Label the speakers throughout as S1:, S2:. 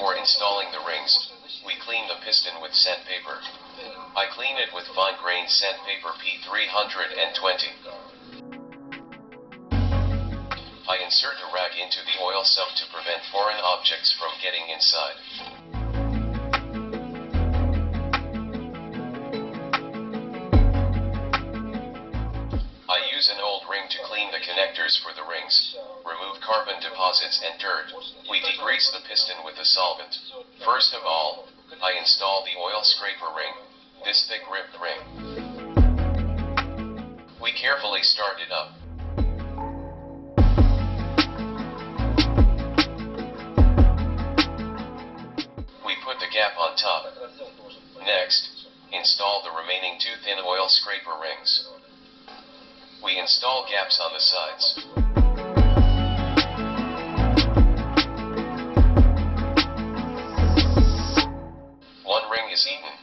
S1: Before installing the rings, we clean the piston with sandpaper. I clean it with fine-grained sandpaper P320. I insert a rag into the oil sump to prevent foreign objects from getting inside. I use an old ring to clean the connectors for the rings, remove carbon deposits and dirt. We degrease the piston with a solvent. First of all, I install the oil scraper ring, this thick ribbed ring. We carefully start it up. We put the gap on top. Next, install the remaining two thin oil scraper rings. We install gaps on the sides. One ring is eaten.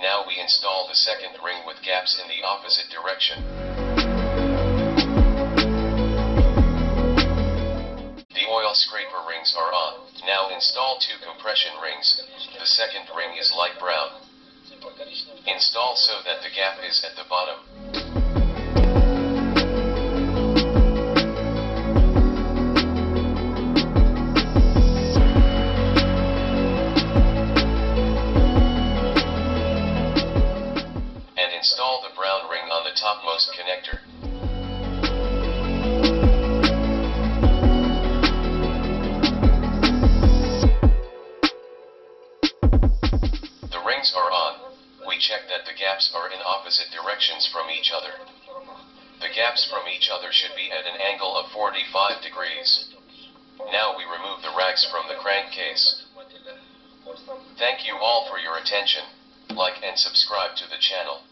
S1: Now we install the second ring with gaps in the opposite direction. The oil scraper rings are on. Now install two compression rings. The second ring is light brown. Install so that the gap is at the bottom. Install the brown ring on the topmost connector. The rings are on. We check that the gaps are in opposite directions from each other. The gaps from each other should be at an angle of 45 degrees. Now we remove the rags from the crankcase. Thank you all for your attention. Like and subscribe to the channel.